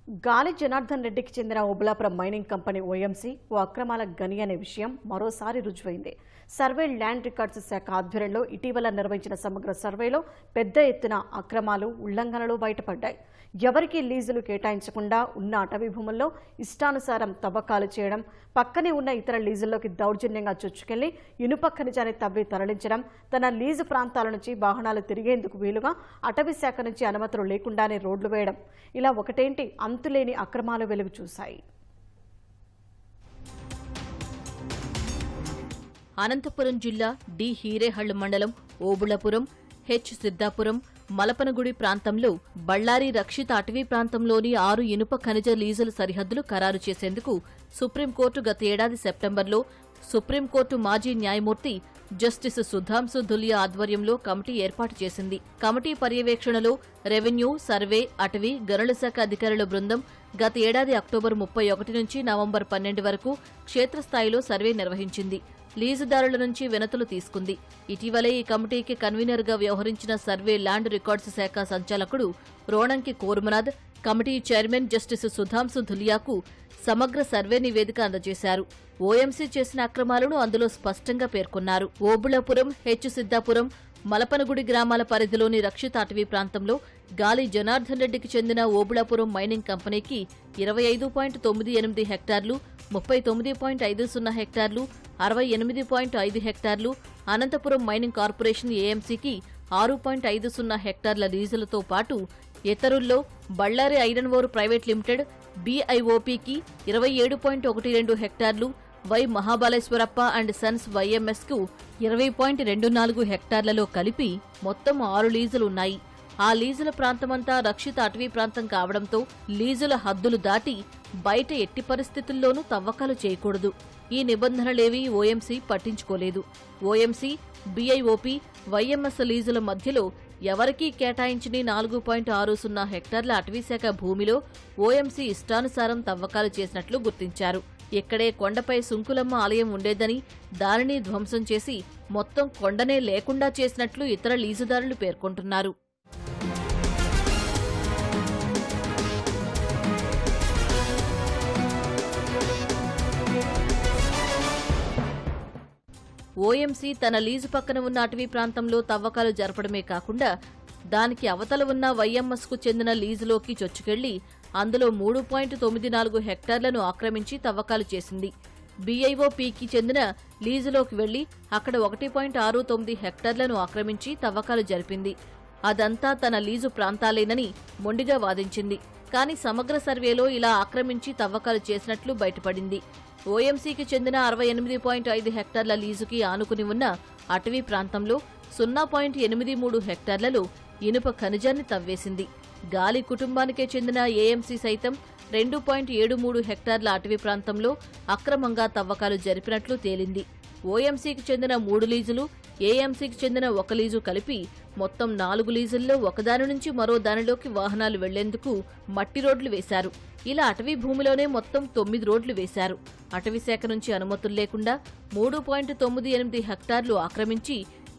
గాలి జనార్దన్ రెడ్డికి చెందిన ఓబులాపురం మైనింగ్ కంపెనీ ఓఎంసీ ఓ అక్రమాల గని అనే విషయం మరోసారి రుజువైంది. సర్వే ల్యాండ్ రికార్డ్స్ శాఖ ఆధ్వర్యంలో ఇటీవల నిర్వహించిన సమగ్ర సర్వేలో పెద్ద ఎత్తున అక్రమాలు, ఉల్లంఘనలు బయటపడ్డాయి. ఎవరికీ లీజులు కేటాయించకుండా ఉన్న అటవీ భూముల్లో ఇష్టానుసారం తవ్వకాలు చేయడం, పక్కనే ఉన్న ఇతర లీజుల్లోకి దౌర్జన్యంగా చొచ్చుకెళ్లి ఇనుప ఖనిజాన్ని తవ్వి తరలించడం, తన లీజు ప్రాంతాల నుంచి వాహనాలు తిరిగేందుకు వీలుగా అటవీ శాఖ నుంచి అనుమతులు లేకుండానే రోడ్లు వేయడం, ఇలా ఒకటేంటి అంతులేని అక్రమాలు వెలుగు చూశాయి. అనంతపురం జిల్లా డి హీరేహళ్లు మండలం ఓబుళపురం, హెచ్ సిద్దాపురం, మలపనగుడి ప్రాంతంలో బళ్లారి రక్షిత అటవీ ప్రాంతంలోని 6 ఇనుప ఖనిజ లీజుల సరిహద్దులు ఖరారు చేసేందుకు సుప్రీంకోర్టు గత ఏడాది సెప్టెంబర్లో సుప్రీంకోర్టు మాజీ న్యాయమూర్తి జస్టిస్ సుధాంశు ధులియా ఆధ్వర్యంలో కమిటీ ఏర్పాటు చేసింది. కమిటీ పర్యవేక్షణలో రెవెన్యూ, సర్వే, అటవీ, గనుల శాఖ అధికారుల బృందం గత ఏడాది అక్టోబర్ 31 నుంచి నవంబర్ 12 వరకు క్షేత్రస్థాయిలో సర్వే నిర్వహించింది. లీజుదారుల నుంచి వినతులు తీసుకుంది. ఇటీవలే ఈ కమిటీకి కన్వీనర్గా వ్యవహరించిన సర్వే ల్యాండ్ రికార్డ్స్ శాఖ సంచాలకుడు Ronanki Kormanath committee chairman justice Sudhanshu ధులియాకు సమగ్ర సర్వే నివేదిక అందజేశారు. ఓఎంసీ చేసిన అక్రమాలను అందులో స్పష్టంగా పేర్కొన్నారు. ఓబుళపురం, హెచ్ సిద్దాపురం, మలపనగుడి గ్రామాల పరిధిలోని రక్షిత అటవీ ప్రాంతంలో గాలి జనార్దన్ రెడ్డికి చెందిన ఓబుళపురం మైనింగ్ కంపెనీకి 25.98 హెక్టార్లు, 39.50 హెక్టార్లు, 68.5 హెక్టార్లు, అనంతపురం మైనింగ్ కార్పొరేషన్ ఏఎంసీకి 6.50 హెక్టార్ల లీజులతో పాటు ఇతరుల్లో Ballari iron ore private limited బీఐఓపీకి 27.12 హెక్టార్లు, వై మహాబలేశ్వరప్ప అండ్ సన్స్ వైఎంఎస్కు 20.24 హెక్టార్లలో కలిపి మొత్తం 6 లీజులున్నాయి. ఆ లీజుల ప్రాంతమంతా రక్షిత అటవీ ప్రాంతం కావడంతో లీజుల హద్దులు దాటి బయట ఎట్టి పరిస్థితుల్లోనూ తవ్వకాలు చేయకూడదు. ఈ నిబంధనలేవీ ఓఎంసీ పట్టించుకోలేదు. ఓఎంసీ, బీఐఓపీ, వైఎంఎస్ లీజుల మధ్యలో ఎవరికీ కేటాయించని 4.60 హెక్టార్ల అటవీశాఖ భూమిలో ఓఎంసీ ఇష్టానుసారం తవ్వకాలు చేసినట్లు గుర్తించారు. ఇక్కడే కొండపై సుంకులమ్మ ఆలయం ఉండేదని, దానిని ధ్వంసం చేసి మొత్తం కొండనే లేకుండా చేసినట్లు ఇతర లీజుదారులు పేర్కొంటున్నారు. ఓఎంసీ తన లీజు పక్కన ఉన్న అటవీ ప్రాంతంలో తవ్వకాలు జరపడమే కాకుండా దానికి అవతల ఉన్న వైఎంఎస్కు చెందిన లీజులోకి చొచ్చుకెళ్లి అందులో 3.94 హెక్టార్లను ఆక్రమించి తవ్వకాలు చేసింది. బీఐఓపీకి చెందిన లీజులోకి వెళ్లి అక్కడ 1.69 హెక్టార్లను ఆక్రమించి తవ్వకాలు జరిపింది. అదంతా తన లీజు ప్రాంతాలేనని మొండిగా వాదించింది. కానీ సమగ్ర సర్వేలో ఇలా ఆక్రమించి తవ్వకాలు చేసినట్లు బయటపడింది. ఓఎంసీకి చెందిన 68.5 హెక్టార్ల లీజుకి ఆనుకుని ఉన్న అటవీ ప్రాంతంలో 0.83 హెక్టార్లలో ఇనుప ఖనిజాన్ని తవ్వేసింది. గాలి కుటుంబానికే చెందిన ఏఎంసీ సైతం 2.73 హెక్టార్ల అటవీ ప్రాంతంలో అక్రమంగా తవ్వకాలు జరిపినట్లు తేలింది. ఓఎంసీకి చెందిన 3 లీజులు, ఏఎంసీకి చెందిన 1 లీజు కలిపి మొత్తం 4 లీజుల్లో ఒకదాని నుంచి మరో దానిలోకి వాహనాలు వెళ్లేందుకు మట్టి రోడ్లు వేశారు. ఇలా అటవీ భూమిలోనే మొత్తం 9 రోడ్లు వేశారు. అటవీశాఖ నుంచి అనుమతులు లేకుండా 3.98 హెక్టార్లు ఆక్రమించి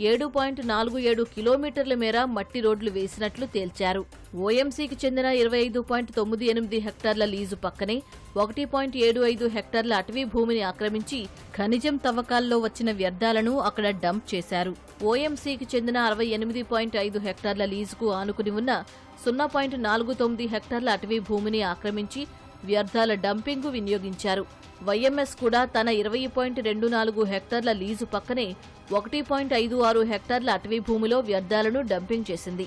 7.47 కిలోమీటర్ల మేర మట్టి రోడ్లు వేసినట్లు తేల్చారు. ఓఎంసీకి చెందిన 25.98 హెక్టార్ల లీజు పక్కనే 1.75 హెక్టార్ల అటవీ భూమిని ఆక్రమించి ఖనిజం తవ్వకాల్లో వచ్చిన వ్యర్థాలను అక్కడ డంప్ చేశారు. ఓఎంసీకి చెందిన 68.5 హెక్టార్ల లీజుకు ఆనుకుని ఉన్న 0.49 హెక్టార్ల అటవీ భూమిని ఆక్రమించి వ్యర్థాల డంపింగ్కు వినియోగించారు. వైఎంఎస్ కూడా తన 20.24 హెక్టార్ల లీజు పక్కనే 1.56 హెక్టార్ల అటవీ భూమిలో వ్యర్థాలను డంపింగ్ చేసింది.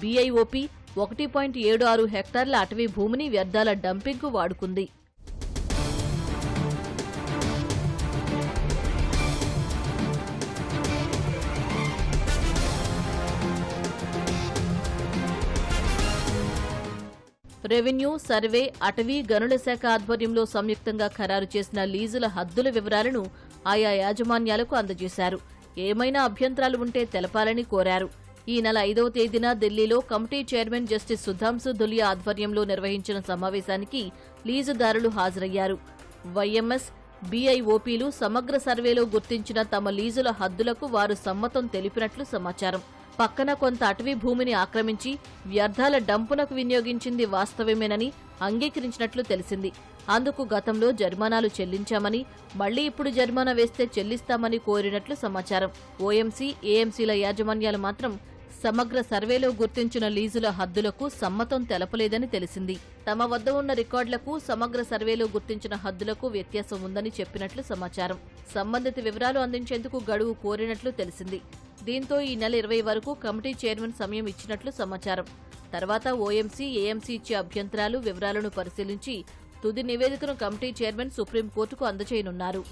బీఐఓపీ 1.76 హెక్టార్ల అటవీ భూమిని వ్యర్థాల డంపింగ్కు వాడుకుంది. రెవెన్యూ, సర్వే, అటవీ, గనుల శాఖ ఆధ్వర్యంలో సంయుక్తంగా ఖరారు చేసిన లీజుల హద్దుల వివరాలను ఆయా యాజమాన్యాలకు అందజేశారు. ఏమైనా అభ్యంతరాలు ఉంటే తెలపాలని కోరారు. ఈ నెల 5వ తేదీన ఢిల్లీలో committee chairman justice Sudhanshu Dhulia ఆధ్వర్యంలో నిర్వహించిన సమావేశానికి లీజుదారులు హాజరయ్యారు. వైఎంఎస్, బీఐఓపీలు సమగ్ర సర్వేలో గుర్తించిన తమ లీజుల హద్దులకు వారు సమ్మతం తెలిపినట్లు సమాచారం. పక్కన కొంత అటవీ భూమిని ఆక్రమించి వ్యర్థాల డంపునకు వినియోగించింది వాస్తవమేనని అంగీకరించినట్లు తెలిసింది. అందుకు గతంలో జరిమానాలు చెల్లించామని, మళ్లీ ఇప్పుడు జరిమానా వేస్తే చెల్లిస్తామని కోరినట్లు సమాచారం. ఓఎంసీ, ఏఎంసీల యాజమాన్యాలు మాత్రం సమగ్ర సర్వేలో గుర్తించిన లీజుల హద్దులకు సమ్మతం తెలపలేదని తెలిసింది. తమ వద్ద ఉన్న రికార్డులకు సమగ్ర సర్వేలో గుర్తించిన హద్దులకు వ్యత్యాసం ఉందని చెప్పినట్లు సమాచారం. సంబంధిత వివరాలు అందించేందుకు గడువు కోరినట్లు తెలిసింది. దీంతో ఈ నెల 20 వరకు కమిటీ చైర్మన్ సమయం ఇచ్చినట్లు సమాచారం. తర్వాత ఓఎంసీ, ఏఎంసీ ఇచ్చే అభ్యంతరాలు, వివరాలను పరిశీలించి తుది నివేదికను కమిటీ చైర్మన్ సుప్రీంకోర్టుకు అందజేయనున్నారు.